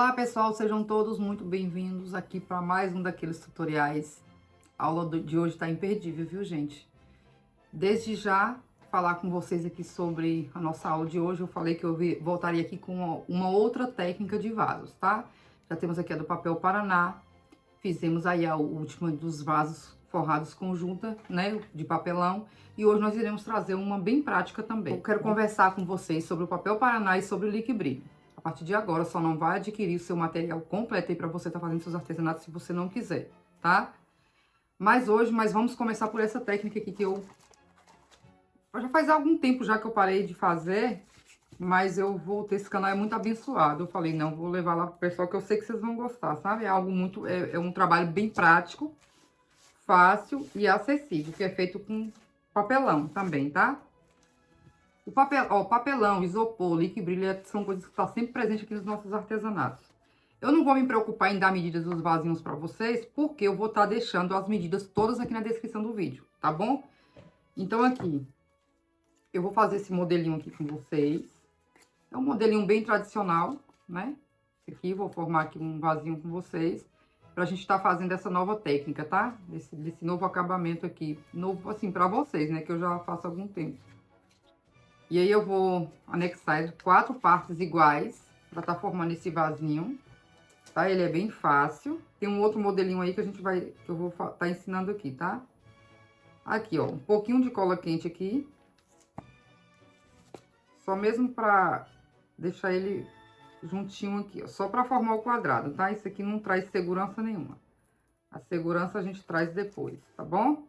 Olá pessoal, sejam todos muito bem-vindos aqui para mais um daqueles tutoriais. A aula de hoje está imperdível, viu gente? Desde já, falar com vocês aqui sobre a nossa aula de hoje, eu falei que eu voltaria aqui com uma outra técnica de vasos, tá? Já temos aqui a do papel Paraná, fizemos aí a última dos vasos forrados com junta, né, de papelão, e hoje nós iremos trazer uma bem prática também. Eu quero conversar com vocês sobre o papel Paraná e sobre o Liquibrilho. A partir de agora, só não vai adquirir o seu material completo aí para você estar fazendo seus artesanatos se você não quiser, tá? Mas vamos começar por essa técnica aqui que eu já faz algum tempo já que eu parei de fazer, mas eu vou ter esse canal é muito abençoado. Eu falei, não, vou levar lá pro pessoal que eu sei que vocês vão gostar, sabe? É algo muito, é um trabalho bem prático, fácil e acessível, que é feito com papelão também, tá? O papel, ó, papelão, isopor, Liquibrilho são coisas que estão sempre presentes aqui nos nossos artesanatos. Eu não vou me preocupar em dar medidas dos vasinhos para vocês, porque eu vou estar deixando as medidas todas aqui na descrição do vídeo, tá bom? Então, aqui, eu vou fazer esse modelinho aqui com vocês. É um modelinho bem tradicional, né? Esse aqui, vou formar aqui um vasinho com vocês, pra gente estar fazendo essa nova técnica, tá? Desse novo acabamento aqui, novo assim, pra vocês, né? Que eu já faço há algum tempo. E aí, eu vou anexar 4 partes iguais pra estar formando esse vasinho, tá? Ele é bem fácil. Tem um outro modelinho aí que que eu vou estar ensinando aqui, tá? Aqui, ó, um pouquinho de cola quente aqui. Só mesmo pra deixar ele juntinho aqui, ó, só pra formar o quadrado, tá? Isso aqui não traz segurança nenhuma. A segurança a gente traz depois, tá bom?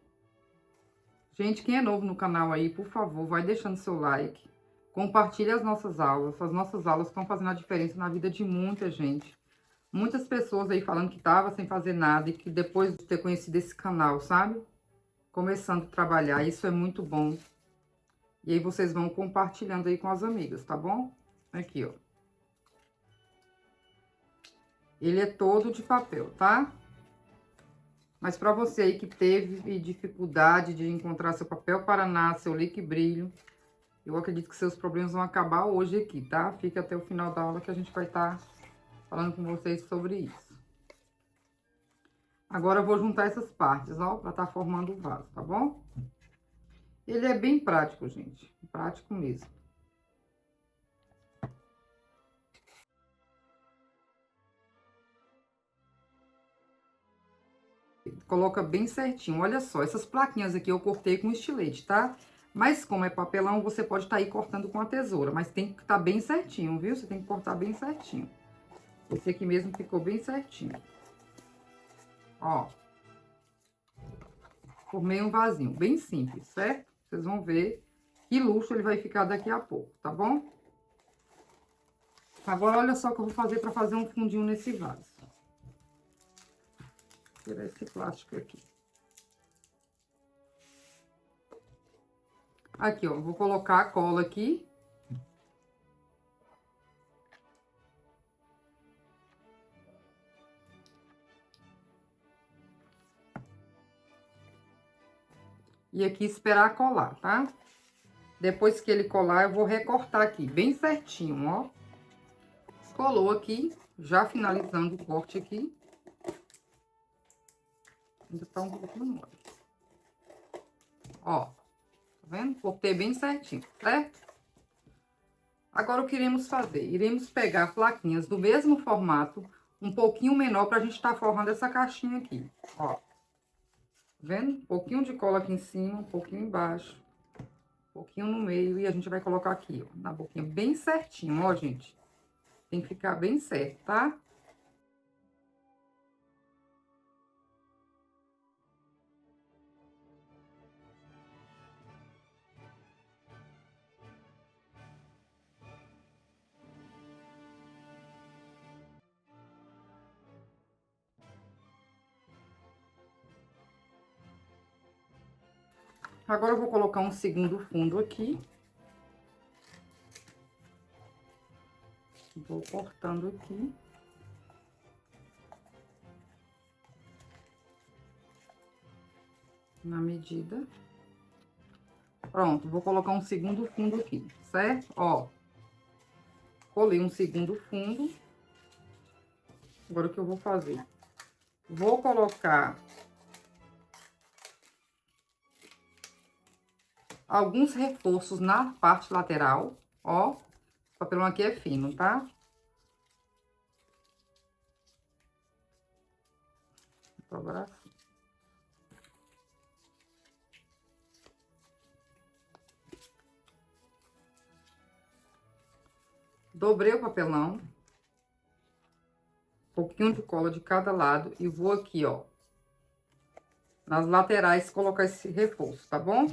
Gente, quem é novo no canal aí, por favor, vai deixando seu like. Compartilhe as nossas aulas. As nossas aulas estão fazendo a diferença na vida de muita gente. Muitas pessoas aí falando que tava sem fazer nada e que depois de ter conhecido esse canal, sabe? Começando a trabalhar, isso é muito bom. E aí vocês vão compartilhando aí com as amigas, tá bom? Aqui, ó. Ele é todo de papel, tá? Mas para você aí que teve dificuldade de encontrar seu papel Paraná, seu Liquibrilho, eu acredito que seus problemas vão acabar hoje aqui, tá? Fica até o final da aula que a gente vai estar falando com vocês sobre isso. Agora eu vou juntar essas partes, ó, para estar formando o vaso, tá bom? Ele é bem prático, gente. Prático mesmo. Coloca bem certinho. Olha só, essas plaquinhas aqui eu cortei com estilete, tá? Mas como é papelão, você pode estar aí cortando com a tesoura. Mas tem que estar bem certinho, viu? Você tem que cortar bem certinho. Esse aqui mesmo ficou bem certinho. Ó. Formei um vasinho bem simples, certo? Vocês vão ver que luxo ele vai ficar daqui a pouco, tá bom? Agora, olha só o que eu vou fazer para fazer um fundinho nesse vaso. Vou tirar esse plástico aqui. Aqui, ó, vou colocar a cola aqui. E aqui esperar colar, tá? Depois que ele colar, eu vou recortar aqui, bem certinho, ó. Colou aqui, já finalizando o corte aqui. Ainda tá um pouquinho mole. Ó, tá vendo? Cortei bem certinho, certo? Agora, o que iremos fazer? Iremos pegar plaquinhas do mesmo formato, um pouquinho menor, pra gente tá forrando essa caixinha aqui, ó. Tá vendo? Um pouquinho de cola aqui em cima, um pouquinho embaixo, um pouquinho no meio, e a gente vai colocar aqui, ó, na boquinha, bem certinho, ó, gente. Tem que ficar bem certo, tá? Agora, eu vou colocar um segundo fundo aqui. Vou cortando aqui. Na medida. Pronto, vou colocar um segundo fundo aqui, certo? Ó, colei um segundo fundo. Agora o que eu vou fazer? Vou colocar alguns reforços na parte lateral, ó. O papelão aqui é fino, tá? Agora assim. Dobrei o papelão. Um pouquinho de cola de cada lado e vou aqui, ó, nas laterais colocar esse reforço, tá bom?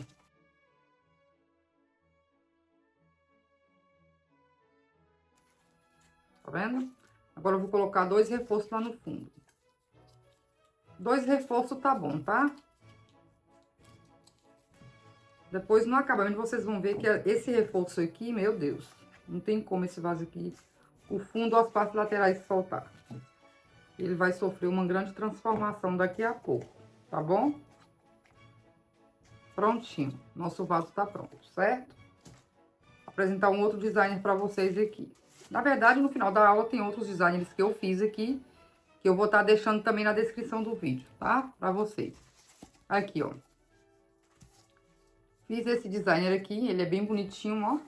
Tá vendo? Agora eu vou colocar 2 reforços lá no fundo. 2 reforços tá bom, tá? Depois no acabamento vocês vão ver que esse reforço aqui, meu Deus, não tem como esse vaso aqui, o fundo ou as partes laterais soltar. Ele vai sofrer uma grande transformação daqui a pouco, tá bom? Prontinho, nosso vaso tá pronto, certo? Vou apresentar um outro designer para vocês aqui. Na verdade, no final da aula tem outros designers que eu fiz aqui, que eu vou estar deixando também na descrição do vídeo, tá? Para vocês. Aqui, ó. Fiz esse designer aqui, ele é bem bonitinho, ó.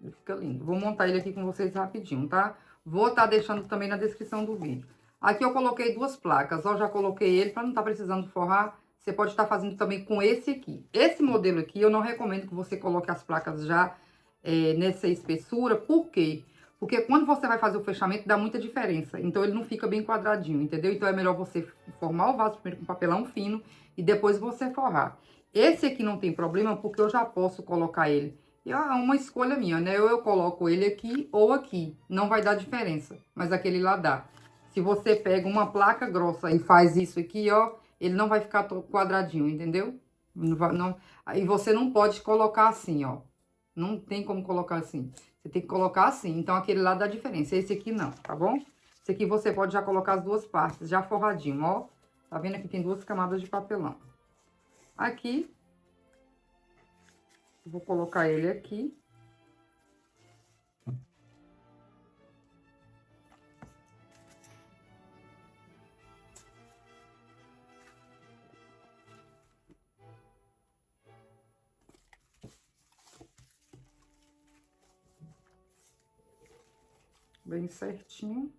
Ele fica lindo. Vou montar ele aqui com vocês rapidinho, tá? Vou estar deixando também na descrição do vídeo. Aqui eu coloquei 2 placas, ó, já coloquei ele para não estar precisando forrar. Você pode estar fazendo também com esse aqui. Esse modelo aqui, eu não recomendo que você coloque as placas já nessa espessura. Por quê? Porque quando você vai fazer o fechamento, dá muita diferença. Então, ele não fica bem quadradinho, entendeu? Então, é melhor você formar o vaso primeiro com papelão fino e depois você forrar. Esse aqui não tem problema, porque eu já posso colocar ele. É uma escolha minha, né? Ou eu coloco ele aqui ou aqui. Não vai dar diferença, mas aquele lá dá. Se você pega uma placa grossa e faz isso aqui, ó, ele não vai ficar todo quadradinho, entendeu? Não vai, não... Aí você não pode colocar assim, ó. Não tem como colocar assim. Você tem que colocar assim. Então, aquele lá dá diferença. Esse aqui não, tá bom? Esse aqui você pode já colocar as 2 partes, já forradinho, ó. Tá vendo? Aqui tem 2 camadas de papelão. Aqui, vou colocar ele aqui. Bem certinho.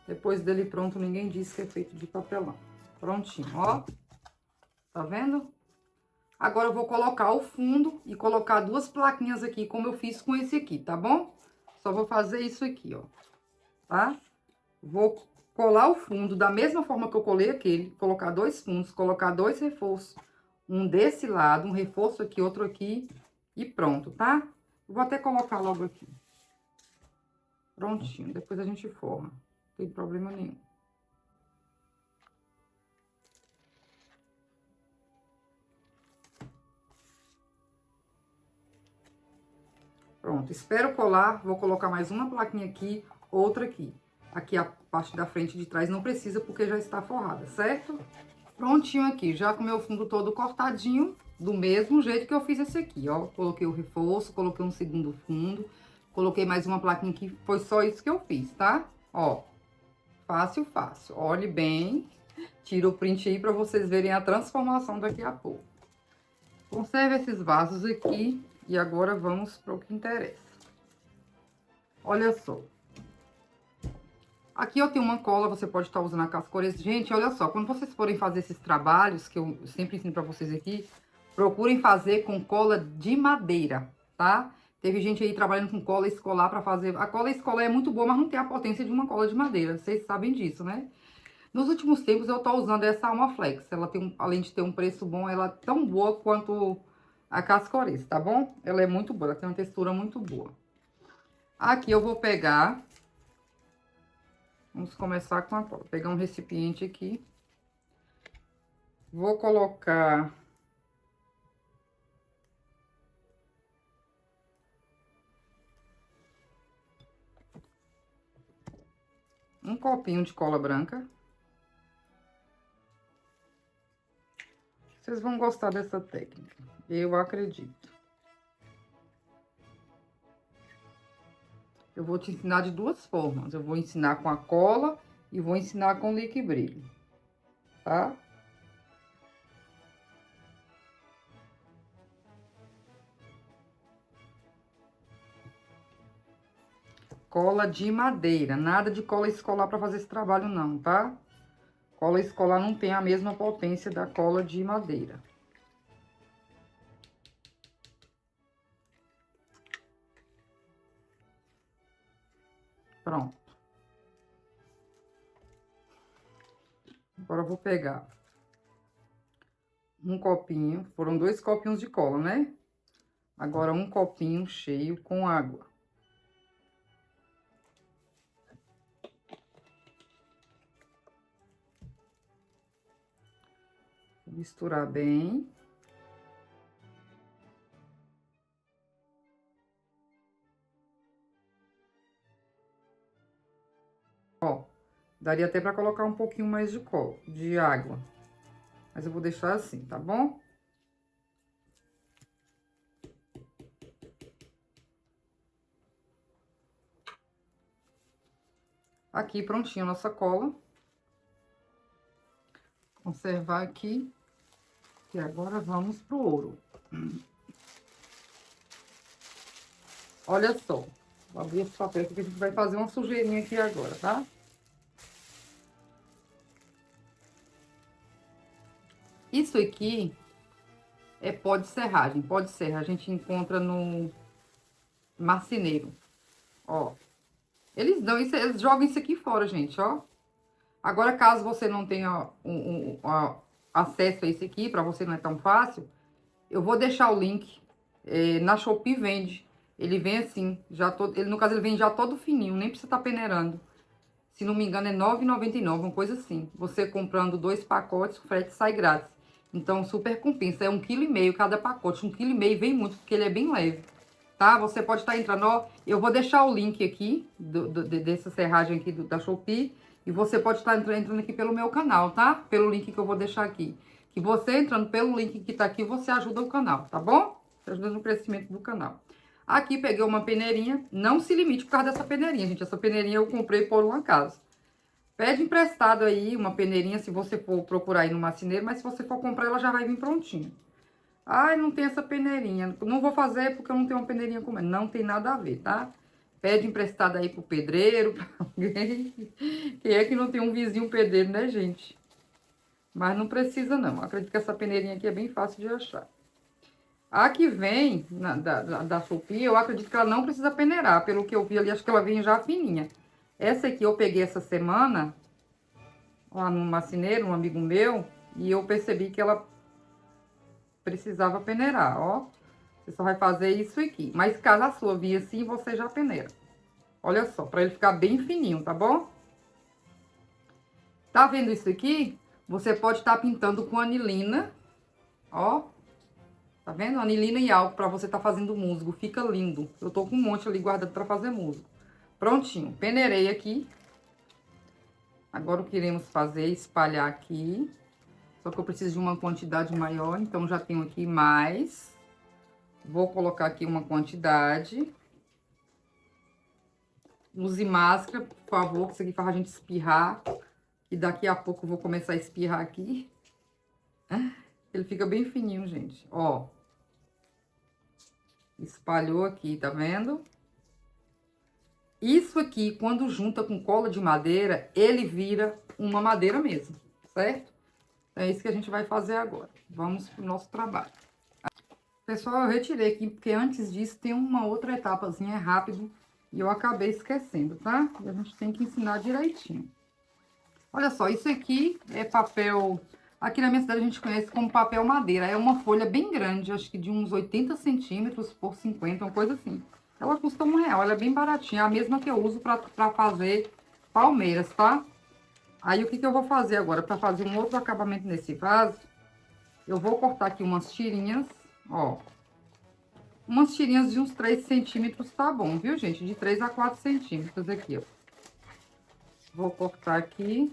Depois dele pronto, ninguém disse que é feito de papelão. Prontinho, ó. Tá vendo? Agora eu vou colocar o fundo e colocar 2 plaquinhas aqui, como eu fiz com esse aqui, tá bom? Só vou fazer isso aqui, ó. Tá? Vou colar o fundo da mesma forma que eu colei aquele. Colocar 2 fundos, colocar 2 reforços. Um desse lado, um reforço aqui, outro aqui. E pronto, tá? Eu vou até colocar logo aqui. Prontinho. Depois a gente forra. Não tem problema nenhum. Pronto, espero colar, vou colocar mais uma plaquinha aqui, outra aqui. Aqui a parte da frente e de trás não precisa, porque já está forrada, certo? Prontinho aqui, já com o meu fundo todo cortadinho, do mesmo jeito que eu fiz esse aqui, ó. Coloquei o reforço, coloquei um segundo fundo, coloquei mais uma plaquinha aqui, foi só isso que eu fiz, tá? Ó, fácil, fácil. Olhe bem, tira o print aí pra vocês verem a transformação daqui a pouco. Conserve esses vasos aqui. E agora vamos para o que interessa. Olha só. Aqui eu tenho uma cola, você pode estar usando com as cores. Gente, olha só, quando vocês forem fazer esses trabalhos, que eu sempre ensino para vocês aqui, procurem fazer com cola de madeira, tá? Teve gente aí trabalhando com cola escolar para fazer. A cola escolar é muito boa, mas não tem a potência de uma cola de madeira. Vocês sabem disso, né? Nos últimos tempos eu tô usando essa Almaflex. Ela tem, além de ter um preço bom, ela é tão boa quanto a Cascores, tá bom? Ela é muito boa, ela tem uma textura muito boa. Aqui eu vou pegar... Vamos começar com a cola. Pegar um recipiente aqui. Vou colocar um copinho de cola branca. Vocês vão gostar dessa técnica, eu acredito. Eu vou te ensinar de duas formas. Eu vou ensinar com a cola e vou ensinar com Liquibrilho, tá? Cola de madeira, nada de cola escolar para fazer esse trabalho não, tá? Cola escolar não tem a mesma potência da cola de madeira. Pronto. Agora eu vou pegar um copinho, foram 2 copinhos de cola, né? Agora um copinho cheio com água. Vou misturar bem. Ó, daria até para colocar um pouquinho mais de cola, de água. Mas eu vou deixar assim, tá bom? Aqui, prontinho a nossa cola. Conservar aqui. E agora vamos pro ouro. Olha só. Vou abrir esse papel aqui que a gente vai fazer uma sujeirinha aqui agora, tá? Isso aqui é pó de serragem. Pó de serra a gente encontra no marceneiro. Ó. Eles dão isso, eles jogam isso aqui fora, gente, ó. Agora, caso você não tenha acesso a esse aqui, pra você não é tão fácil, eu vou deixar o link. Na Shopee vende. Ele vem assim, já todo, no caso ele vem já todo fininho, nem precisa estar peneirando. Se não me engano é R$ 9,99, uma coisa assim. Você comprando 2 pacotes, o frete sai grátis. Então, super compensa. É 1,5 kg cada pacote. 1,5 kg vem muito, porque ele é bem leve. Tá? Você pode estar entrando, ó. Eu vou deixar o link aqui, dessa serragem aqui da Shopee. E você pode estar entrando aqui pelo meu canal, tá? Pelo link que eu vou deixar aqui. Que você entrando pelo link que tá aqui, você ajuda o canal, tá bom? Você ajuda no crescimento do canal. Aqui peguei uma peneirinha. Não se limite por causa dessa peneirinha, gente. Essa peneirinha eu comprei por um acaso. Pede emprestado aí uma peneirinha se você for procurar aí no marceneiro, mas se você for comprar, ela já vai vir prontinha. Ai, não tem essa peneirinha. Não vou fazer porque eu não tenho uma peneirinha com ela. Não tem nada a ver, tá? Pede emprestado aí pro pedreiro, pra alguém. Quem é que não tem um vizinho pedreiro, né, gente? Mas não precisa, não. Acredito que essa peneirinha aqui é bem fácil de achar. A que vem da Shopee, eu acredito que ela não precisa peneirar. Pelo que eu vi ali, acho que ela vem já fininha. Essa aqui eu peguei essa semana, lá no marceneiro, um amigo meu, e eu percebi que ela precisava peneirar, ó. Você só vai fazer isso aqui. Mas caso a sua vir assim, você já peneira. Olha só, pra ele ficar bem fininho, tá bom? Tá vendo isso aqui? Você pode estar pintando com anilina, ó. Tá vendo? Anilina e álcool pra você tá fazendo musgo. Fica lindo. Eu tô com um monte ali guardado pra fazer musgo. Prontinho. Peneirei aqui. Agora o que iremos fazer é espalhar aqui. Só que eu preciso de uma quantidade maior, então já tenho aqui mais. Vou colocar aqui uma quantidade. Use máscara, por favor, que isso aqui faz a gente espirrar. E daqui a pouco eu vou começar a espirrar aqui. Ele fica bem fininho, gente. Ó. Espalhou aqui, tá vendo? Isso aqui, quando junta com cola de madeira, ele vira uma madeira mesmo, certo? É isso que a gente vai fazer agora. Vamos pro nosso trabalho. Pessoal, eu retirei aqui, porque antes disso tem uma outra etapazinha, é rápido, e eu acabei esquecendo, tá? E a gente tem que ensinar direitinho. Olha só, isso aqui é papel... Aqui na minha cidade a gente conhece como papel madeira. É uma folha bem grande, acho que de uns 80 centímetros por 50, uma coisa assim. Ela custa R$1, ela é bem baratinha. É a mesma que eu uso pra fazer palmeiras, tá? Aí, o que que eu vou fazer agora? Pra fazer um outro acabamento nesse vaso, Eu vou cortar aqui umas tirinhas, ó. Umas tirinhas de uns 3 centímetros tá bom, viu, gente? De 3 a 4 centímetros aqui, ó. Vou cortar aqui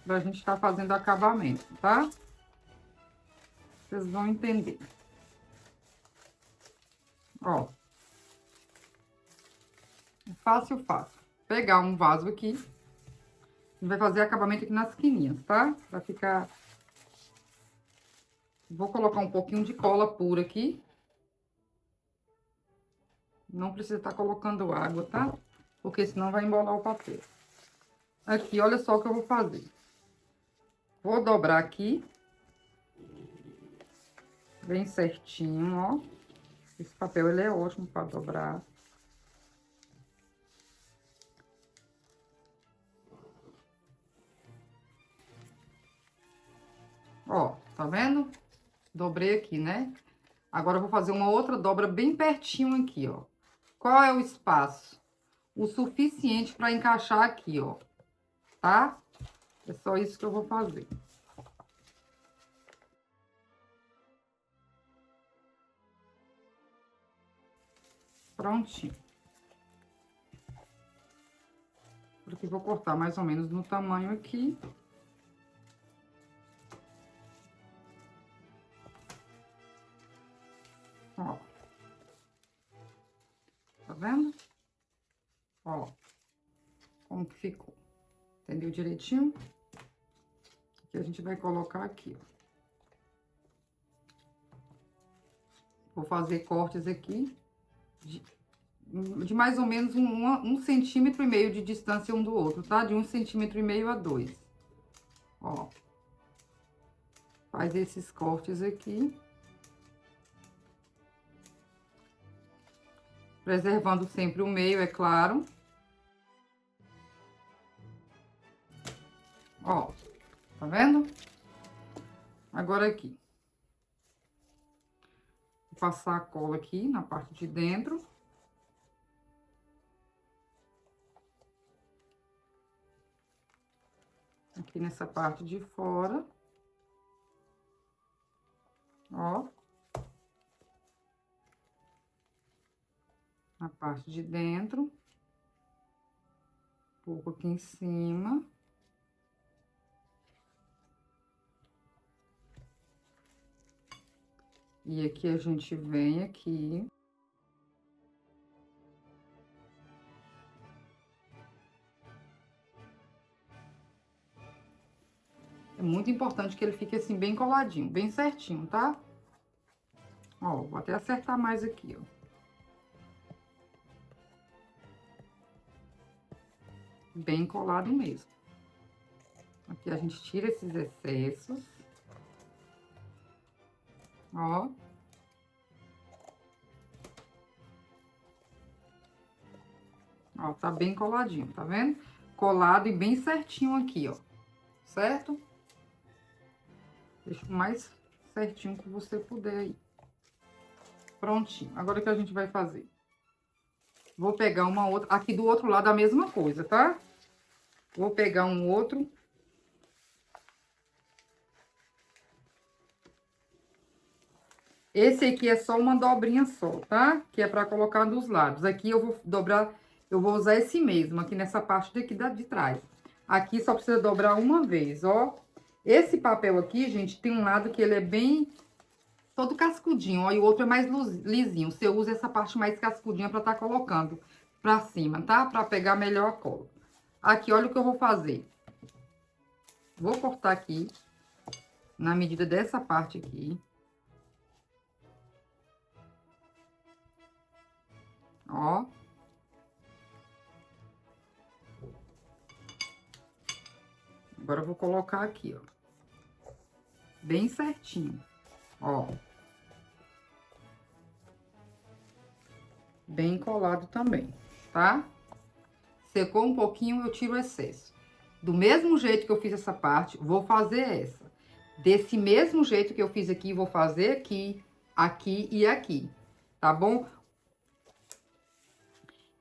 pra gente tá fazendo acabamento, tá? Vocês vão entender. Ó. Fácil, fácil. Pegar um vaso aqui. A gente vai fazer acabamento aqui nas quininhas, tá? Pra ficar... Vou colocar um pouquinho de cola pura aqui. Não precisa estar colocando água, tá? Porque senão vai embolar o papel. Aqui, olha só o que eu vou fazer. Vou dobrar aqui. Bem certinho, ó. Esse papel, ele é ótimo para dobrar. Ó, tá vendo? Dobrei aqui, né? Agora eu vou fazer uma outra dobra bem pertinho aqui, ó. Qual é o espaço? O suficiente para encaixar aqui, ó. Tá? É só isso que eu vou fazer. Prontinho. Porque vou cortar mais ou menos no tamanho aqui. Ó. Tá vendo? Ó. Como que ficou. Entendeu direitinho? Que a gente vai colocar aqui, ó. Vou fazer cortes aqui de mais ou menos um centímetro e meio de distância um do outro, tá? De 1,5 centímetros a 2. Ó. Faz esses cortes aqui. Preservando sempre o meio, é claro. Ó, tá vendo? Agora aqui. Vou passar a cola aqui na parte de dentro. Aqui nessa parte de fora. Ó. Na parte de dentro. Um pouco aqui em cima. E aqui a gente vem aqui. É muito importante que ele fique assim bem coladinho, bem certinho, tá? Ó, vou até acertar mais aqui, ó. Bem colado mesmo. Aqui a gente tira esses excessos. Ó. Ó, tá bem coladinho, tá vendo? Colado e bem certinho aqui, ó. Certo? Deixa o mais certinho que você puder aí. Prontinho. Agora o que a gente vai fazer? Vou pegar uma outra... Aqui do outro lado a mesma coisa, tá? Vou pegar um outro... Esse aqui é só uma dobrinha só, tá? Que é pra colocar dos lados. Aqui eu vou dobrar... Eu vou usar esse mesmo, aqui nessa parte daqui de trás. Aqui só precisa dobrar uma vez, ó. Esse papel aqui, gente, tem um lado que ele é bem... todo cascudinho, ó. E o outro é mais lisinho. Você usa essa parte mais cascudinha pra tá colocando pra cima, tá? Pra pegar melhor a cola. Aqui, olha o que eu vou fazer. Vou cortar aqui, na medida dessa parte aqui. Ó. Agora eu vou colocar aqui, ó. Bem certinho, ó. Bem colado também, tá? Secou um pouquinho, eu tiro o excesso. Do mesmo jeito que eu fiz essa parte, vou fazer essa. Desse mesmo jeito que eu fiz aqui, vou fazer aqui, aqui e aqui, tá bom?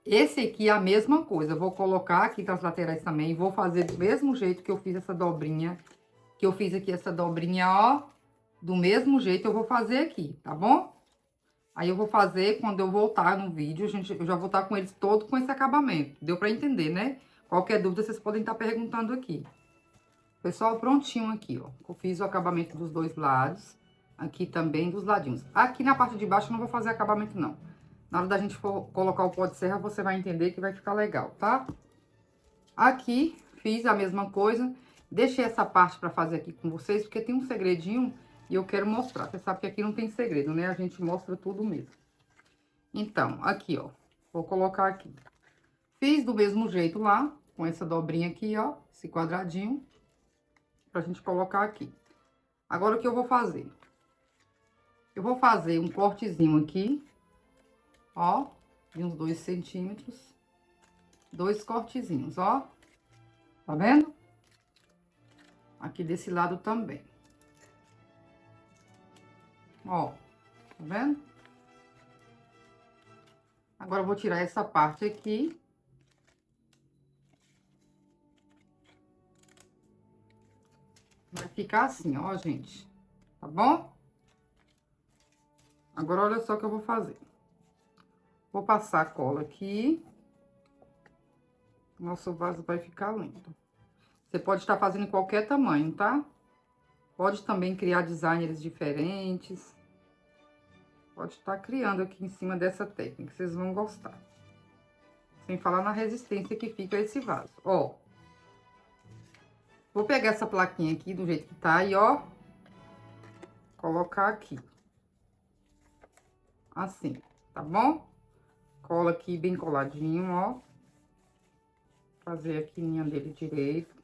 Esse aqui é a mesma coisa, eu vou colocar aqui das laterais também, vou fazer do mesmo jeito que eu fiz essa dobrinha que eu fiz aqui essa dobrinha, ó. Do mesmo jeito eu vou fazer aqui, tá bom? Aí eu vou fazer, quando eu voltar no vídeo, eu já vou estar com eles todos com esse acabamento. Deu pra entender, né? Qualquer dúvida, vocês podem estar perguntando aqui. Pessoal, prontinho aqui, ó. Eu fiz o acabamento dos dois lados. Aqui também dos ladinhos. Aqui na parte de baixo eu não vou fazer acabamento, não. Na hora da gente for colocar o pó de serra, você vai entender que vai ficar legal, tá? Aqui, fiz a mesma coisa. Deixei essa parte pra fazer aqui com vocês, porque tem um segredinho e eu quero mostrar. Você sabe que aqui não tem segredo, né? A gente mostra tudo mesmo. Então, aqui, ó. Vou colocar aqui. Fiz do mesmo jeito lá, com essa dobrinha aqui, ó. Esse quadradinho. Pra gente colocar aqui. Agora, o que eu vou fazer? Eu vou fazer um cortezinho aqui. Ó. De uns 2 centímetros. 2 cortezinhos, ó. Tá vendo? Aqui desse lado também. Ó. Tá vendo? Agora, eu vou tirar essa parte aqui. Vai ficar assim, ó, gente. Tá bom? Agora, olha só o que eu vou fazer. Vou passar a cola aqui. Nosso vaso vai ficar lindo. Você pode estar fazendo em qualquer tamanho, tá? Pode também criar designers diferentes. Pode estar criando aqui em cima dessa técnica, vocês vão gostar. Sem falar na resistência que fica esse vaso, ó. Vou pegar essa plaquinha aqui do jeito que tá e, ó, colocar aqui. Assim, tá bom? Cola aqui bem coladinho, ó. Fazer a quininha dele direito.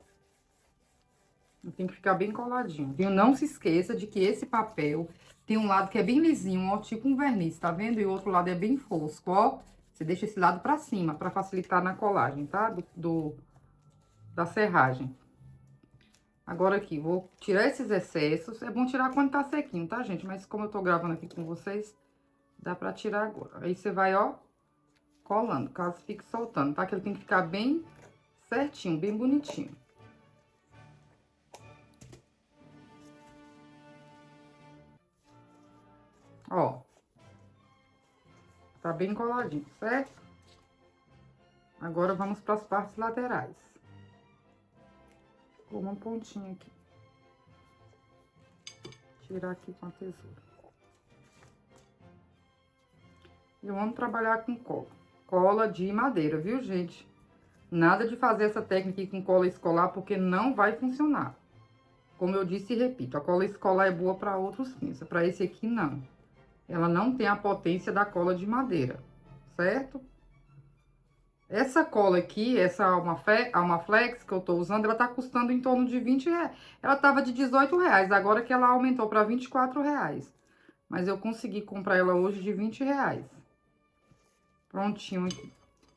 Tem que ficar bem coladinho, viu? Não se esqueça de que esse papel tem um lado que é bem lisinho, ó, tipo um verniz, tá vendo? E o outro lado é bem fosco, ó. Você deixa esse lado pra cima, pra facilitar na colagem, tá? Da serragem. Agora aqui, vou tirar esses excessos. É bom tirar quando tá sequinho, tá, gente? Mas como eu tô gravando aqui com vocês, dá pra tirar agora. Aí você vai, ó, colando, caso fique soltando, tá? Que ele tem que ficar bem certinho, bem bonitinho. Ó. Tá bem coladinho, certo? Agora, vamos para as partes laterais. Vou uma pontinha aqui. Tirar aqui com a tesoura. E vamos trabalhar com cola. Cola de madeira, viu, gente? Nada de fazer essa técnica aqui com cola escolar, porque não vai funcionar. Como eu disse e repito, a cola escolar é boa para outros fins. Para esse aqui, não. Ela não tem a potência da cola de madeira, certo? Essa cola aqui, essa Almaflex que eu tô usando, ela tá custando em torno de 20 reais. Ela tava de 18 reais, agora que ela aumentou para 24 reais. Mas eu consegui comprar ela hoje de 20 reais. Prontinho aqui.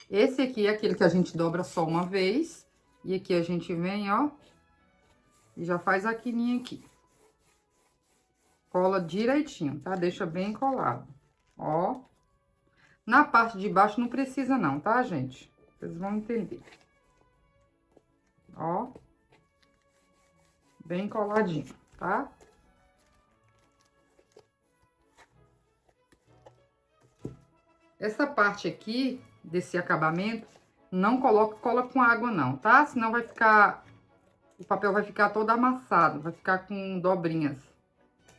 Esse aqui é aquele que a gente dobra só uma vez. E aqui a gente vem, ó. E já faz a quininha aqui. Cola direitinho, tá? Deixa bem colado. Ó. Na parte de baixo não precisa não, tá, gente? Vocês vão entender. Ó. Bem coladinho, tá? Essa parte aqui, desse acabamento, não coloca cola com água não, tá? Senão vai ficar... O papel vai ficar todo amassado, vai ficar com dobrinhas.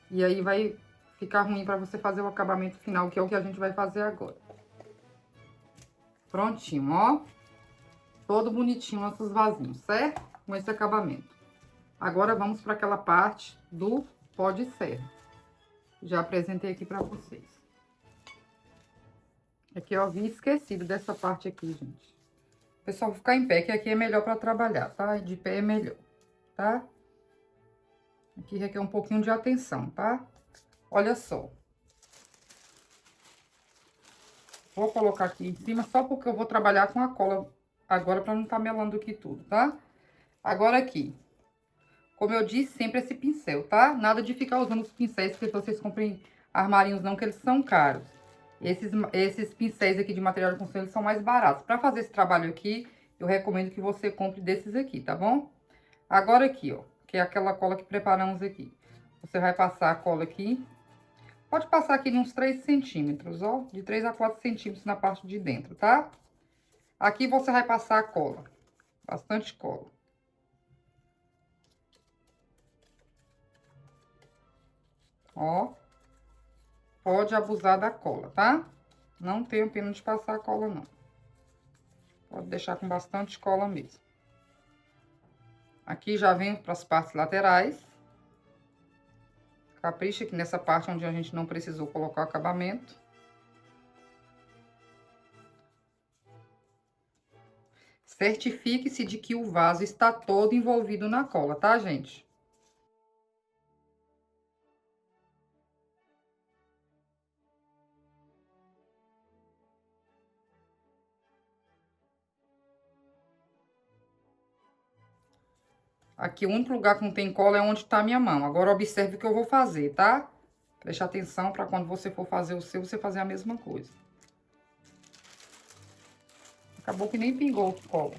E aí vai ficar ruim pra você fazer o acabamento final, que é o que a gente vai fazer agora. Prontinho, ó. Todo bonitinho nossos vasinhos, certo? Com esse acabamento. Agora, vamos para aquela parte do pó de serra. Já apresentei aqui para vocês. Aqui eu havia esquecido dessa parte aqui, gente. Pessoal, vou ficar em pé, que aqui é melhor para trabalhar, tá? De pé é melhor, tá? Aqui requer um pouquinho de atenção, tá? Olha só. Vou colocar aqui em cima só porque eu vou trabalhar com a cola agora para não estar melando aqui tudo, tá? Agora aqui. Como eu disse, sempre esse pincel, tá? Nada de ficar usando os pincéis que vocês comprem armarinhos não, que eles são caros. Esses pincéis aqui de material de construção, eles são mais baratos. Pra fazer esse trabalho aqui, eu recomendo que você compre desses aqui, tá bom? Agora aqui, ó. que é aquela cola que preparamos aqui. Você vai passar a cola aqui. Pode passar aqui uns 3 centímetros, ó. De 3 a 4 centímetros na parte de dentro, tá? Aqui você vai passar a cola. Bastante cola. Ó. Pode abusar da cola, tá? Não tenho pena de passar a cola, não. Pode deixar com bastante cola mesmo. Aqui já vem para as partes laterais. Capricha aqui nessa parte onde a gente não precisou colocar o acabamento. Certifique-se de que o vaso está todo envolvido na cola, tá, gente? Aqui, o único lugar que não tem cola é onde tá a minha mão. Agora, observe o que eu vou fazer, tá? Preste atenção para quando você for fazer o seu, você fazer a mesma coisa. Acabou que nem pingou cola.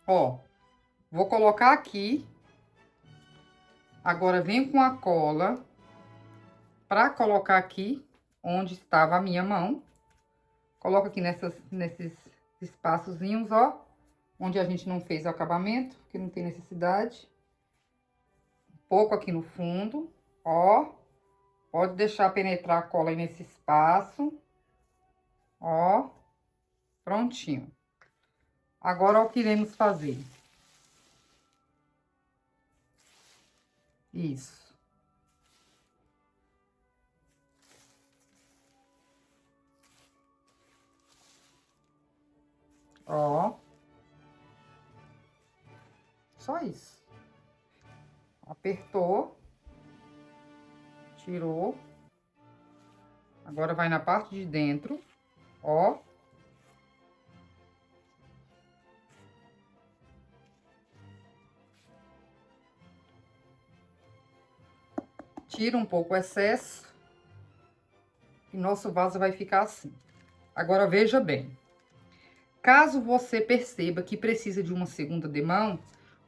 Ó, vou colocar aqui. Agora, venho com a cola para colocar aqui onde estava a minha mão. Coloco aqui nesses espaçozinhos, ó. Onde a gente não fez o acabamento, que não tem necessidade. Um pouco aqui no fundo, ó. Pode deixar penetrar a cola aí nesse espaço. Ó. Prontinho. Agora, o que iremos fazer? Isso. Ó. Só isso. Apertou. Tirou. Agora, vai na parte de dentro, ó. Tira um pouco o excesso. E nosso vaso vai ficar assim. Agora, veja bem. Caso você perceba que precisa de uma segunda demão,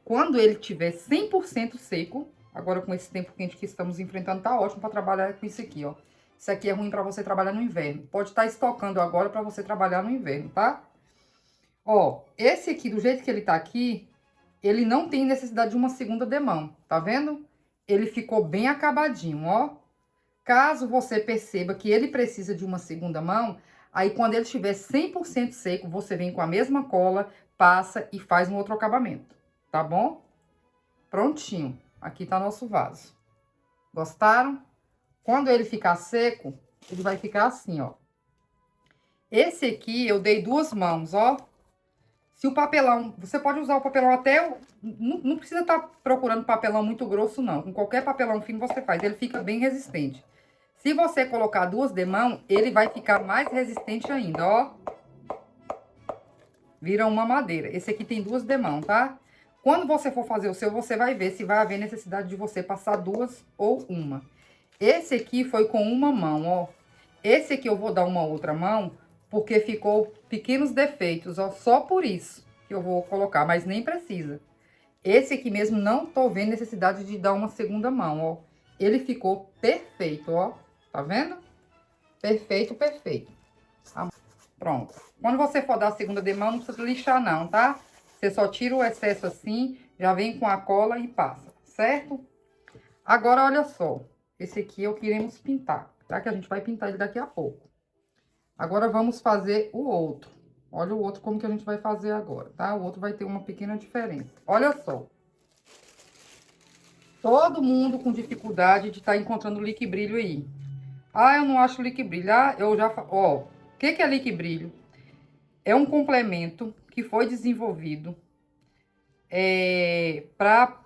quando ele tiver 100% seco, agora com esse tempo quente que estamos enfrentando, tá ótimo para trabalhar com isso aqui, ó. Isso aqui é ruim para você trabalhar no inverno. Pode estar estocando agora para você trabalhar no inverno, tá? Ó, esse aqui, do jeito que ele tá aqui, ele não tem necessidade de uma segunda demão, tá vendo? Ele ficou bem acabadinho, ó. Caso você perceba que ele precisa de uma segunda mão, aí quando ele estiver 100% seco, você vem com a mesma cola, passa e faz um outro acabamento, tá bom? Prontinho. Aqui tá nosso vaso. Gostaram? Quando ele ficar seco, ele vai ficar assim, ó. Esse aqui eu dei 2 mãos, ó. Se o papelão, você pode usar o papelão até, não precisa estar procurando papelão muito grosso, não. Com qualquer papelão fino você faz, ele fica bem resistente. Se você colocar 2 demãos, ele vai ficar mais resistente ainda, ó. Vira uma madeira. Esse aqui tem 2 demãos, tá? Quando você for fazer o seu, você vai ver se vai haver necessidade de você passar 2 ou uma. Esse aqui foi com uma mão, ó. Esse aqui eu vou dar uma outra mão, porque ficou pequenos defeitos, ó. Só por isso que eu vou colocar, mas nem precisa. Esse aqui mesmo não tô vendo necessidade de dar uma segunda mão, ó. Ele ficou perfeito, ó. Tá vendo? Perfeito, perfeito. Tá? Pronto. Quando você for dar a segunda demão, não precisa lixar não, tá? Você só tira o excesso assim, já vem com a cola e passa, certo? Agora, olha só. Esse aqui eu queremos pintar, tá? Que a gente vai pintar ele daqui a pouco. Agora, vamos fazer o outro. Olha o outro como que a gente vai fazer agora, tá? O outro vai ter uma pequena diferença. Olha só. Todo mundo com dificuldade de estar encontrando liquibrilho aí. Ah, eu não acho liquibrilho. Ah, eu já... Ó, o que que é liquibrilho? É um complemento que foi desenvolvido para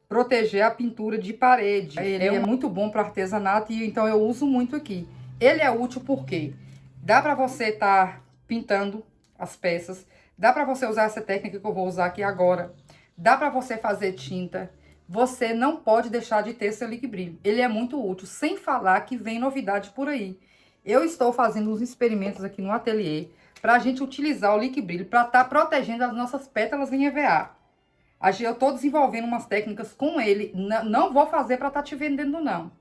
proteger a pintura de parede. Ele é muito bom para artesanato e então eu uso muito aqui. Ele é útil porque dá para você estar pintando as peças, dá para você usar essa técnica que eu vou usar aqui agora, dá para você fazer tinta. Você não pode deixar de ter seu liquibrilho. Ele é muito útil, sem falar que vem novidade por aí. Eu estou fazendo uns experimentos aqui no ateliê para a gente utilizar o liquibrilho para estar protegendo as nossas pétalas em EVA. Eu tô desenvolvendo umas técnicas com ele. Não vou fazer pra estar te vendendo, não.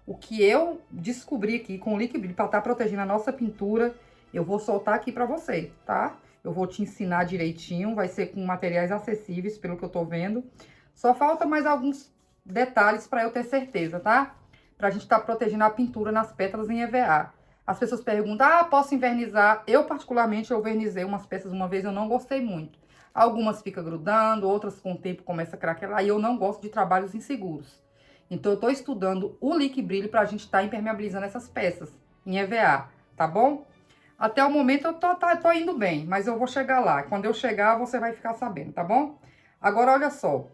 O que eu descobri aqui com o Liquibrilho pra estar protegendo a nossa pintura, eu vou soltar aqui pra você, tá? Eu vou te ensinar direitinho, vai ser com materiais acessíveis, pelo que eu tô vendo. Só falta mais alguns detalhes pra eu ter certeza, tá? Pra gente estar protegendo a pintura nas pétalas em EVA. As pessoas perguntam, posso invernizar? Eu, particularmente, eu vernizei umas peças uma vez, eu não gostei muito. Algumas ficam grudando, outras com o tempo começam a craquelar, e eu não gosto de trabalhos inseguros. Então, eu tô estudando o Liquibrilho pra gente estar impermeabilizando essas peças em EVA, tá bom? Até o momento eu tô indo bem, mas eu vou chegar lá. Quando eu chegar, você vai ficar sabendo, tá bom? Agora, olha só.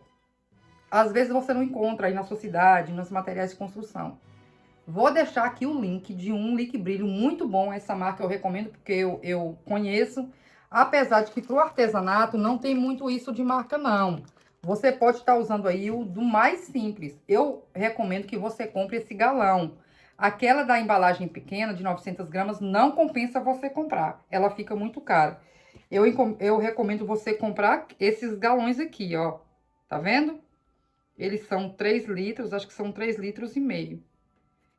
Às vezes você não encontra aí na sua cidade, nos materiais de construção. Vou deixar aqui o link de um Liquibrilho muito bom. Essa marca eu recomendo porque eu conheço. Apesar de que pro artesanato não tem muito isso de marca, não. Você pode estar usando aí o do mais simples. Eu recomendo que você compre esse galão. Aquela da embalagem pequena, de 900 gramas, não compensa você comprar. Ela fica muito cara. Eu recomendo você comprar esses galões aqui, ó. Tá vendo? Eles são 3 litros, acho que são 3 litros e meio.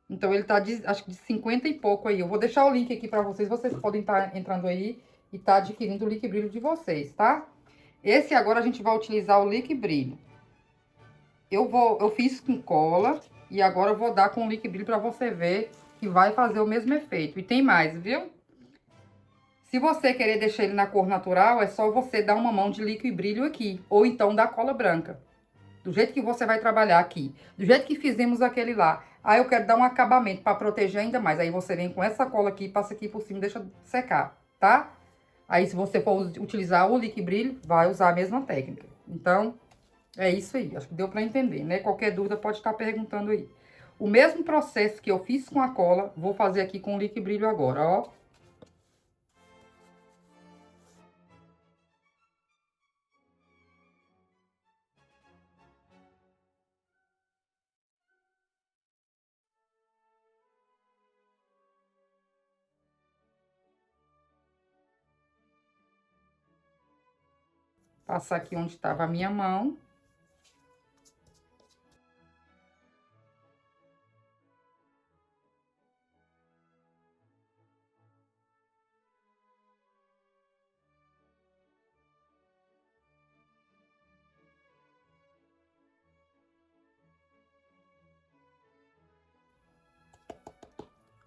Então, ele tá, acho que de 50 e pouco aí. Eu vou deixar o link aqui pra vocês. Vocês podem estar entrando aí e tá adquirindo o Liquibrilho de vocês, tá? Esse agora a gente vai utilizar o Liquibrilho. Eu fiz com cola e agora eu vou dar com o Liquibrilho pra você ver que vai fazer o mesmo efeito. E tem mais, viu? Se você querer deixar ele na cor natural, é só você dar uma mão de Liquibrilho aqui. Ou então da cola branca. Do jeito que você vai trabalhar aqui. Do jeito que fizemos aquele lá. Aí eu quero dar um acabamento para proteger ainda mais. Aí você vem com essa cola aqui, passa aqui por cima e deixa secar, tá? Aí se você for utilizar o Liquibrilho, vai usar a mesma técnica. Então, é isso aí. Acho que deu para entender, né? Qualquer dúvida pode estar perguntando aí. O mesmo processo que eu fiz com a cola, vou fazer aqui com o Liquibrilho agora, ó. Passar aqui onde estava a minha mão.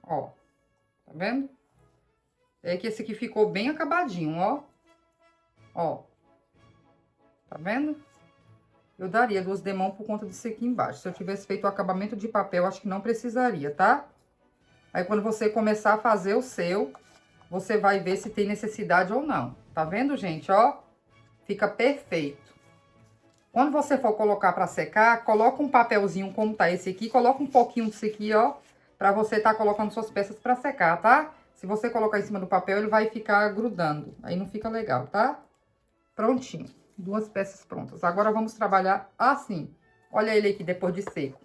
Ó, tá vendo? É que esse aqui ficou bem acabadinho, ó. Ó, tá vendo? Eu daria 2 demãos por conta disso aqui embaixo. Se eu tivesse feito o acabamento de papel, acho que não precisaria, tá? Aí, quando você começar a fazer o seu, você vai ver se tem necessidade ou não. Tá vendo, gente? Ó, fica perfeito. Quando você for colocar pra secar, coloca um papelzinho como tá esse aqui. Coloca um pouquinho desse aqui, ó, pra você tá colocando suas peças pra secar, tá? Se você colocar em cima do papel, ele vai ficar grudando. Aí não fica legal, tá? Prontinho. 2 peças prontas. Agora, vamos trabalhar assim. Olha ele aqui, depois de seco.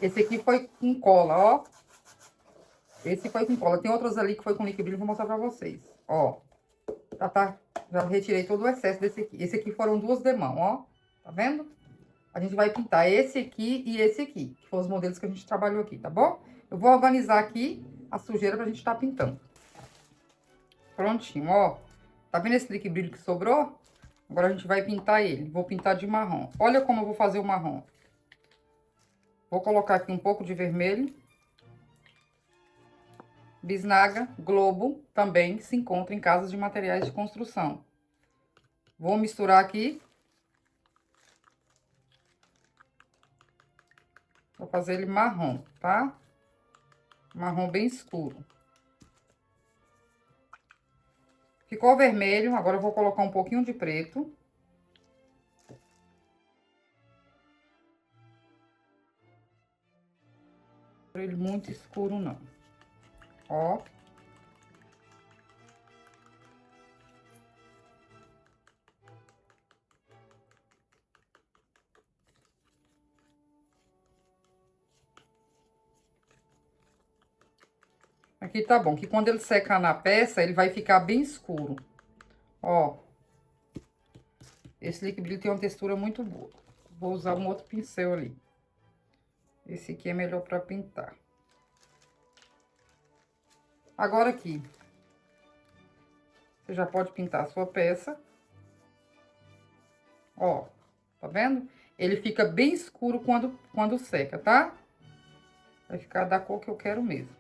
Esse aqui foi com cola, ó. Esse foi com cola. Tem outros ali que foi com Liquibrilho, vou mostrar pra vocês. Ó. Já retirei todo o excesso desse aqui. Esse aqui foram 2 demãos, ó. Tá vendo? A gente vai pintar esse aqui e esse aqui, que foram os modelos que a gente trabalhou aqui, tá bom? Eu vou organizar aqui a sujeira pra gente tá pintando. Prontinho, ó. Tá vendo esse Liquibrilho que sobrou? Agora a gente vai pintar ele. Vou pintar de marrom. Olha como eu vou fazer o marrom. Vou colocar aqui um pouco de vermelho. Bisnaga, globo, também se encontra em casas de materiais de construção. Vou misturar aqui. Vou fazer ele marrom, tá? Marrom bem escuro. Ficou vermelho, agora eu vou colocar um pouquinho de preto. Ele muito escuro, não. Ó. Aqui tá bom, que quando ele secar na peça, ele vai ficar bem escuro. Ó. Esse Lick Brilho tem uma textura muito boa. Vou usar um outro pincel ali. Esse aqui é melhor pra pintar. Agora aqui, você já pode pintar a sua peça. Ó, tá vendo? Ele fica bem escuro quando seca, tá? Vai ficar da cor que eu quero mesmo.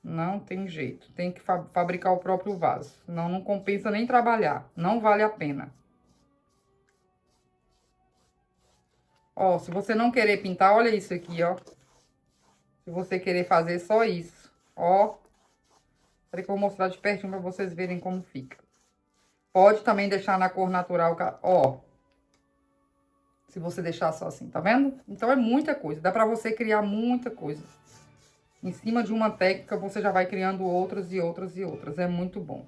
Não tem jeito. Tem que fabricar o próprio vaso. Senão não compensa nem trabalhar. Não vale a pena. Ó, se você não querer pintar, olha isso aqui, ó. Se você querer fazer só isso, ó. Peraí que eu vou mostrar de pertinho pra vocês verem como fica. Pode também deixar na cor natural, ó. Se você deixar só assim, tá vendo? Então é muita coisa. Dá pra você criar muita coisa. Em cima de uma técnica, você já vai criando outras e outras e outras. É muito bom.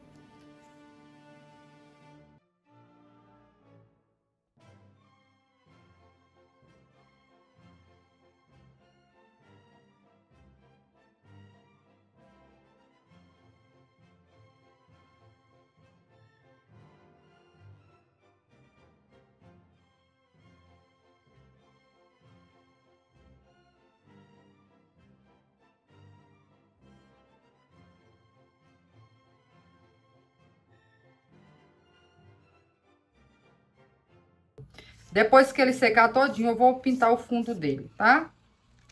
Depois que ele secar todinho, eu vou pintar o fundo dele, tá?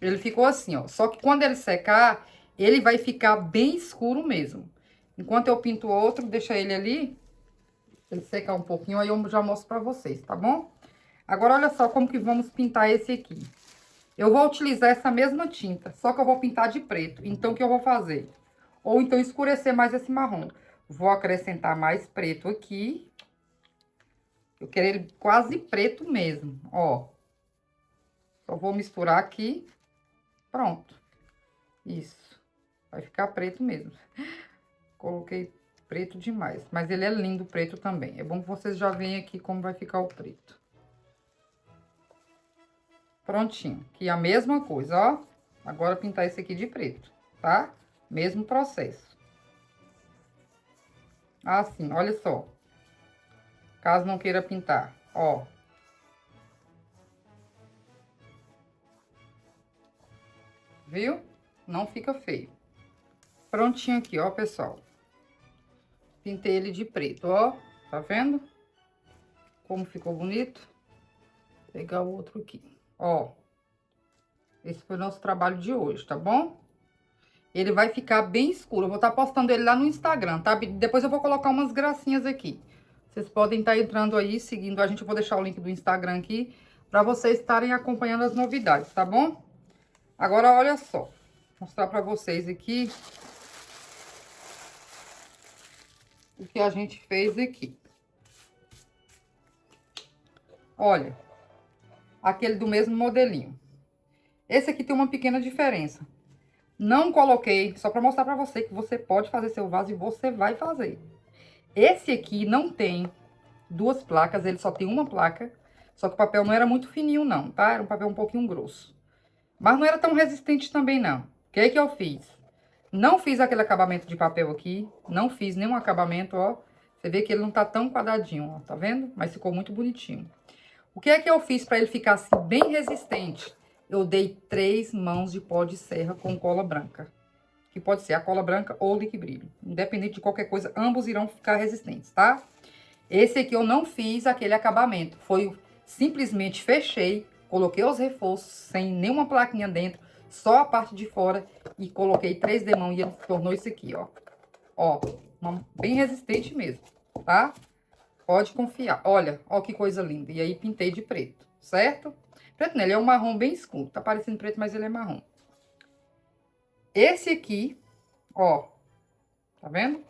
Ele ficou assim, ó. Só que quando ele secar, ele vai ficar bem escuro mesmo. Enquanto eu pinto o outro, deixa ele ali. Ele secar um pouquinho, aí eu já mostro pra vocês, tá bom? Agora, olha só como que vamos pintar esse aqui. Eu vou utilizar essa mesma tinta, só que eu vou pintar de preto. Então, o que eu vou fazer? Ou então, escurecer mais esse marrom. Vou acrescentar mais preto aqui. Eu quero ele quase preto mesmo, ó. Só vou misturar aqui. Pronto. Isso. Vai ficar preto mesmo. Coloquei preto demais. Mas ele é lindo preto também. É bom que vocês já veem aqui como vai ficar o preto. Prontinho. Aqui a mesma coisa, ó. Agora pintar esse aqui de preto, tá? Mesmo processo. Assim, olha só. Caso não queira pintar, ó. Viu? Não fica feio. Prontinho aqui, ó, pessoal. Pintei ele de preto, ó. Tá vendo? Como ficou bonito. Vou pegar o outro aqui, ó. Esse foi o nosso trabalho de hoje, tá bom? Ele vai ficar bem escuro. Eu vou estar postando ele lá no Instagram, tá? Depois eu vou colocar umas gracinhas aqui. Vocês podem estar entrando aí, seguindo a gente. Eu vou deixar o link do Instagram aqui, pra vocês estarem acompanhando as novidades, tá bom? Agora, olha só. Vou mostrar pra vocês aqui o que a gente fez aqui. Olha, aquele do mesmo modelinho. Esse aqui tem uma pequena diferença. Não coloquei, só pra mostrar pra você que você pode fazer seu vaso e você vai fazer. Esse aqui não tem duas placas, ele só tem uma placa. Só que o papel não era muito fininho não, tá? Era um papel um pouquinho grosso. Mas não era tão resistente também não. O que que eu fiz? Não fiz aquele acabamento de papel aqui. Não fiz nenhum acabamento, ó. Você vê que ele não tá tão quadradinho, ó. Tá vendo? Mas ficou muito bonitinho. O que é que eu fiz pra ele ficar assim bem resistente? Eu dei 3 mãos de pó de serra com cola branca. Que pode ser a cola branca ou o Lick Brilho. Independente de qualquer coisa, ambos irão ficar resistentes, tá? Esse aqui eu não fiz aquele acabamento. Foi simplesmente fechei, coloquei os reforços sem nenhuma plaquinha dentro, só a parte de fora e coloquei 3 demão e ele tornou isso aqui, ó. Ó, bem resistente mesmo, tá? Pode confiar. Olha, ó que coisa linda. E aí pintei de preto, certo? Preto nele é um marrom bem escuro. Tá parecendo preto, mas ele é marrom. Esse aqui, ó, tá vendo?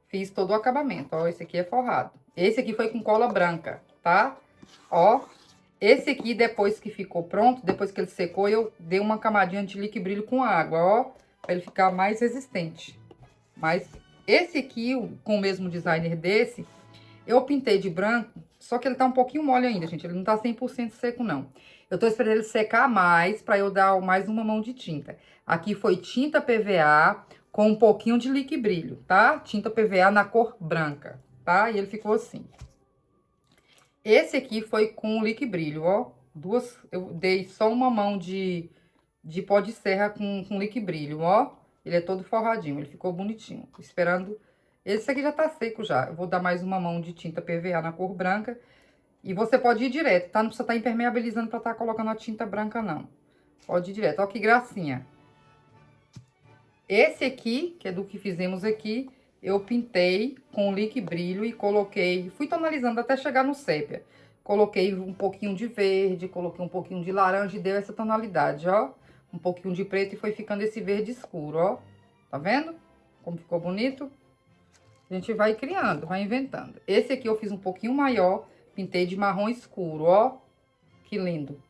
Fiz todo o acabamento, ó, esse aqui é forrado. Esse aqui foi com cola branca, tá? Ó, esse aqui, depois que ficou pronto, depois que ele secou, eu dei uma camadinha de Lick Brilho com água, ó, pra ele ficar mais resistente. Mas esse aqui, com o mesmo designer desse, eu pintei de branco, só que ele tá um pouquinho mole ainda, gente, ele não tá 100% seco, não. Eu tô esperando ele secar mais para eu dar mais uma mão de tinta. Aqui foi tinta PVA com um pouquinho de liquibrilho, tá? Tinta PVA na cor branca, tá? E ele ficou assim. Esse aqui foi com liquibrilho, ó. Eu dei só uma mão de pó de serra com liquibrilho, ó. Ele é todo forradinho, ele ficou bonitinho. Tô esperando. Esse aqui já tá seco já. Eu vou dar mais uma mão de tinta PVA na cor branca. E você pode ir direto, tá? Não precisa estar impermeabilizando pra estar colocando a tinta branca, não. Pode ir direto. Ó que gracinha. Esse aqui, que é do que fizemos aqui, eu pintei com liquibrilho e coloquei... Fui tonalizando até chegar no sépia. Coloquei um pouquinho de verde, coloquei um pouquinho de laranja e deu essa tonalidade, ó. Um pouquinho de preto e foi ficando esse verde escuro, ó. Tá vendo? Como ficou bonito? A gente vai criando, vai inventando. Esse aqui eu fiz um pouquinho maior, pintei de marrom escuro, ó. Que lindo.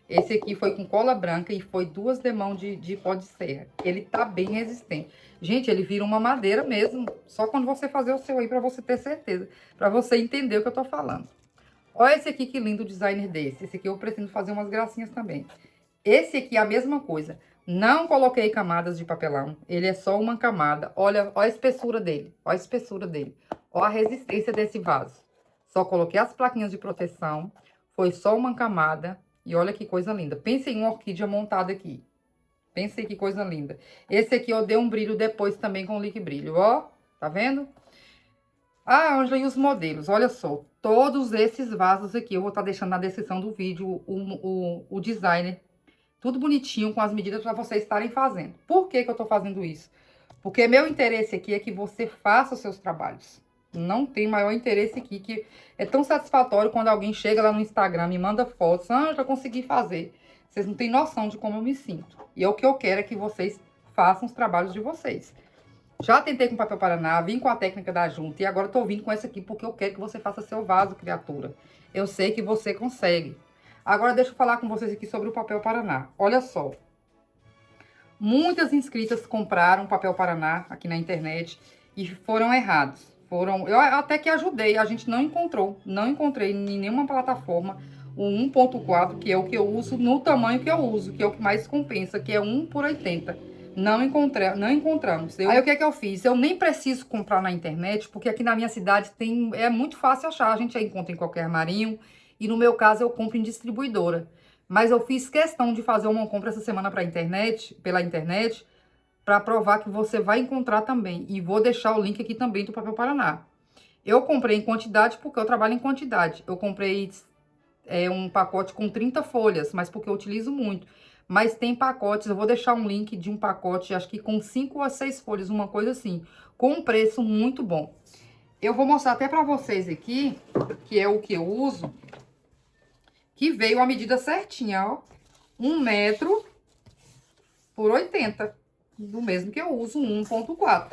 Esse aqui foi com cola branca e foi 2 demãos de pó de serra. Ele tá bem resistente. Gente, ele vira uma madeira mesmo. Só quando você fazer o seu aí pra você ter certeza. Pra você entender o que eu tô falando. Olha esse aqui, que lindo designer desse. Esse aqui eu pretendo fazer umas gracinhas também. Esse aqui é a mesma coisa. Não coloquei camadas de papelão. Ele é só uma camada. Olha, olha a espessura dele. Olha a espessura dele. Olha a resistência desse vaso. Só coloquei as plaquinhas de proteção. Foi só uma camada. E olha que coisa linda. Pense em uma orquídea montada aqui. Pense que coisa linda. Esse aqui eu dei um brilho depois também com liquibrilho, ó. Tá vendo? Ah, Ângela, e os modelos? Olha só. Todos esses vasos aqui, eu vou estar deixando na descrição do vídeo o designer. Tudo bonitinho, com as medidas para vocês estarem fazendo. Por que que eu tô fazendo isso? Porque meu interesse aqui é que você faça os seus trabalhos. Não tem maior interesse aqui, que é tão satisfatório quando alguém chega lá no Instagram, me manda fotos. Ah, já consegui fazer. Vocês não têm noção de como eu me sinto. E o que eu quero é que vocês façam os trabalhos de vocês. Já tentei com papel Paraná, vim com a técnica da junta e agora tô vindo com essa aqui porque eu quero que você faça seu vaso, criatura. Eu sei que você consegue. Agora deixa eu falar com vocês aqui sobre o papel Paraná. Olha só. Muitas inscritas compraram papel Paraná aqui na internet e foram errados. Eu até que ajudei, a gente não encontrei em nenhuma plataforma o 1.4, que é o que eu uso no tamanho que eu uso, que é o que mais compensa, que é 1 por 80. Não encontramos. Aí o que é que eu fiz? Eu nem preciso comprar na internet, porque aqui na minha cidade é muito fácil achar, a gente encontra em qualquer armarinho, e no meu caso eu compro em distribuidora. Mas eu fiz questão de fazer uma compra essa semana pela internet, para provar que você vai encontrar também. E vou deixar o link aqui também do papel Paraná. Eu comprei em quantidade porque eu trabalho em quantidade. Eu comprei um pacote com 30 folhas, mas porque eu utilizo muito. Mas tem pacotes, eu vou deixar um link de um pacote, acho que com 5 ou 6 folhas, uma coisa assim, com um preço muito bom. Eu vou mostrar até pra vocês aqui, que é o que eu uso, que veio a medida certinha, ó. 1 metro por 80. Do mesmo que eu uso, 1.4.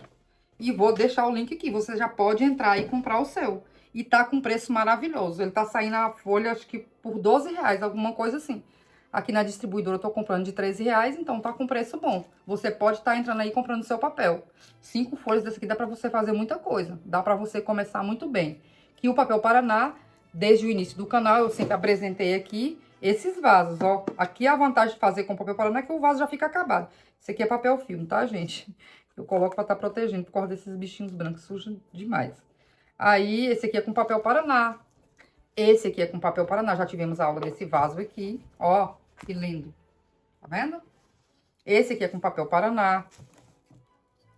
E vou deixar o link aqui, você já pode entrar e comprar o seu. E tá com preço maravilhoso, ele tá saindo a folha, acho que por 12 reais, alguma coisa assim. Aqui na distribuidora eu tô comprando de 13 reais, então tá com preço bom. Você pode estar entrando aí comprando seu papel. 5 folhas desse aqui dá pra você fazer muita coisa, dá pra você começar muito bem. Que o papel Paraná, desde o início do canal, eu sempre apresentei aqui esses vasos, ó. Aqui a vantagem de fazer com papel Paraná é que o vaso já fica acabado. Esse aqui é papel filme, tá, gente? Eu coloco pra estar protegendo por causa desses bichinhos brancos, sujam demais. Aí, esse aqui é com papel Paraná. Esse aqui é com papel Paraná. Já tivemos a aula desse vaso aqui, ó. Que lindo. Tá vendo? Esse aqui é com papel Paraná.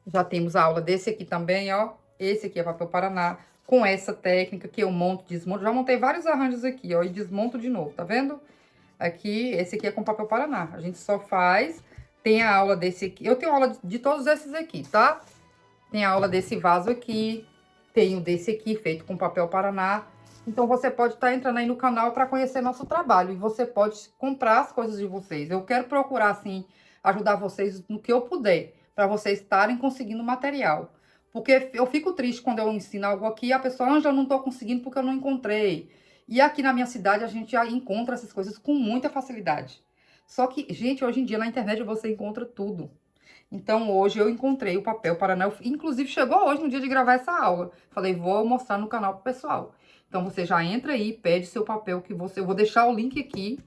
Já temos a aula desse aqui também, ó. Esse aqui é papel Paraná. Com essa técnica que eu monto, desmonto. Já montei vários arranjos aqui, ó. E desmonto de novo, tá vendo? Aqui, esse aqui é com papel Paraná. A gente só faz... Tem a aula desse aqui. Eu tenho aula de todos esses aqui, tá? Tem a aula desse vaso aqui. Tenho desse aqui, feito com papel Paraná. Então, você pode estar entrando aí no canal para conhecer nosso trabalho. E você pode comprar as coisas de vocês. Eu quero procurar, assim, ajudar vocês no que eu puder. Para vocês estarem conseguindo material. Porque eu fico triste quando eu ensino algo aqui e a pessoa, Ângela, eu não estou conseguindo porque eu não encontrei. E aqui na minha cidade, a gente já encontra essas coisas com muita facilidade. Só que, gente, hoje em dia na internet você encontra tudo. Então, hoje eu encontrei o papel Paraná. Inclusive, chegou hoje no dia de gravar essa aula. Falei, vou mostrar no canal pro pessoal. Então, você já entra aí, pede seu papel que você... Eu vou deixar o link aqui.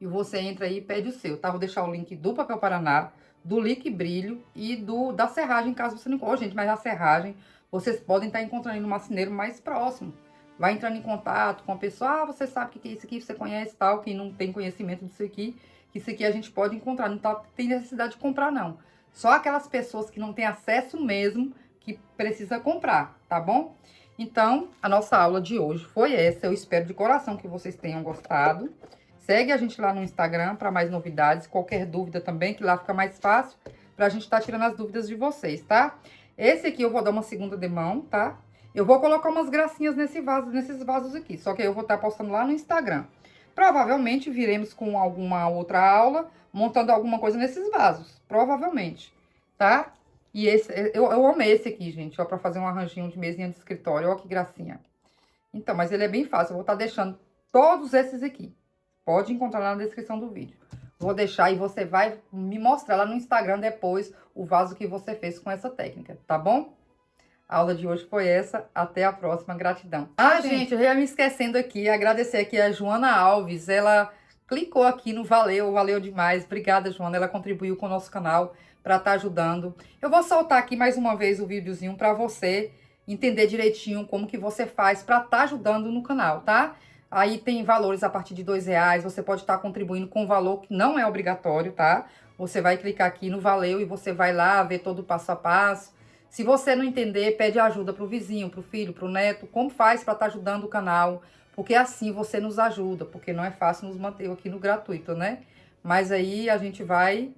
e você entra aí e pede o seu, tá? Vou deixar o link do Papel Paraná, do Lique Brilho e da serragem, caso você não encontre. Gente, mas a serragem, vocês podem estar encontrando no marceneiro mais próximo. Vai entrando em contato com a pessoa, ah, você sabe o que é isso aqui, você conhece tal, quem não tem conhecimento disso aqui, que isso aqui a gente pode encontrar, não tem necessidade de comprar, não. Só aquelas pessoas que não têm acesso mesmo, que precisa comprar, tá bom? Então, a nossa aula de hoje foi essa. Eu espero de coração que vocês tenham gostado. Segue a gente lá no Instagram para mais novidades. Qualquer dúvida também, que lá fica mais fácil pra gente estar tirando as dúvidas de vocês, tá? Esse aqui eu vou dar uma segunda demão, tá? Eu vou colocar umas gracinhas nesses vasos aqui, só que eu vou estar postando lá no Instagram. Provavelmente viremos com alguma outra aula, montando alguma coisa nesses vasos, provavelmente, tá? E esse, eu amei esse aqui, gente, ó, pra fazer um arranjinho de mesinha de escritório, ó que gracinha. Então, mas ele é bem fácil, eu vou estar deixando todos esses aqui. Pode encontrar lá na descrição do vídeo. Vou deixar e você vai me mostrar lá no Instagram depois o vaso que você fez com essa técnica, tá bom? A aula de hoje foi essa. Até a próxima. Gratidão. Ah, gente, eu ia me esquecendo aqui. Agradecer aqui a Joana Alves. Ela clicou aqui no valeu. Valeu demais. Obrigada, Joana. Ela contribuiu com o nosso canal para estar ajudando. Eu vou soltar aqui mais uma vez o videozinho para você entender direitinho como que você faz para estar ajudando no canal, tá? Aí tem valores a partir de R$2. Você pode estar contribuindo com um valor que não é obrigatório, tá? Você vai clicar aqui no valeu e você vai lá ver todo o passo a passo. Se você não entender, pede ajuda pro vizinho, pro filho, pro neto, como faz para estar ajudando o canal, porque assim você nos ajuda, porque não é fácil nos manter aqui no gratuito, né? Mas aí a gente vai,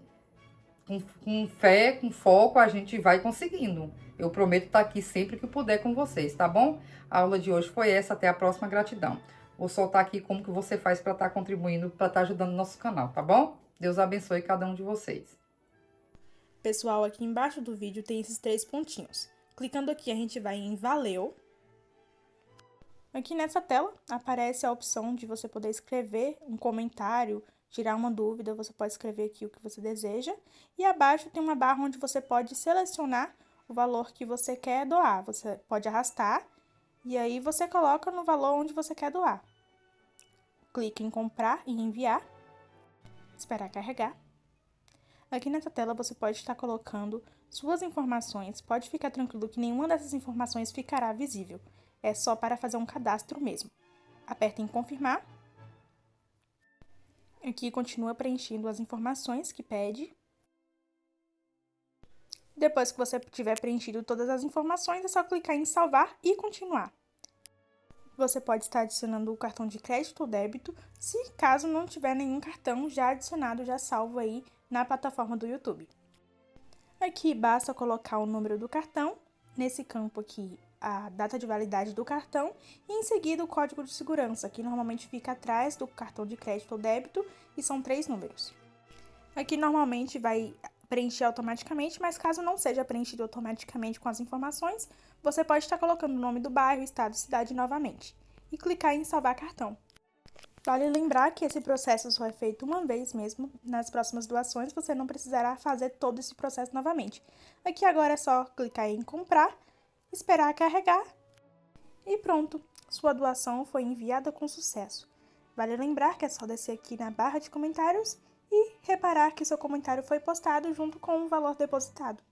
com fé, com foco, a gente vai conseguindo. Eu prometo estar aqui sempre que puder com vocês, tá bom? A aula de hoje foi essa, até a próxima, gratidão. Vou soltar aqui como que você faz para estar contribuindo, para estar ajudando o nosso canal, tá bom? Deus abençoe cada um de vocês. Pessoal, aqui embaixo do vídeo tem esses 3 pontinhos. Clicando aqui, a gente vai em Valeu. Aqui nessa tela aparece a opção de você poder escrever um comentário, tirar uma dúvida, você pode escrever aqui o que você deseja. E abaixo tem uma barra onde você pode selecionar o valor que você quer doar. Você pode arrastar e aí você coloca no valor onde você quer doar. Clique em comprar e enviar. Esperar carregar. Aqui nessa tela você pode estar colocando suas informações, pode ficar tranquilo que nenhuma dessas informações ficará visível, é só para fazer um cadastro mesmo. Aperta em confirmar. Aqui continua preenchendo as informações que pede. Depois que você tiver preenchido todas as informações, é só clicar em salvar e continuar. Você pode estar adicionando o cartão de crédito ou débito, se caso não tiver nenhum cartão já adicionado, já salvo aí na plataforma do YouTube. Aqui basta colocar o número do cartão, nesse campo aqui a data de validade do cartão e em seguida o código de segurança, que normalmente fica atrás do cartão de crédito ou débito e são 3 números. Aqui normalmente vai preencher automaticamente, mas caso não seja preenchido automaticamente com as informações, você pode estar colocando o nome do bairro, estado e cidade novamente e clicar em salvar cartão. Vale lembrar que esse processo só é feito uma vez mesmo, nas próximas doações você não precisará fazer todo esse processo novamente. Aqui agora é só clicar em comprar, esperar carregar e pronto, sua doação foi enviada com sucesso. Vale lembrar que é só descer aqui na barra de comentários e reparar que seu comentário foi postado junto com o valor depositado.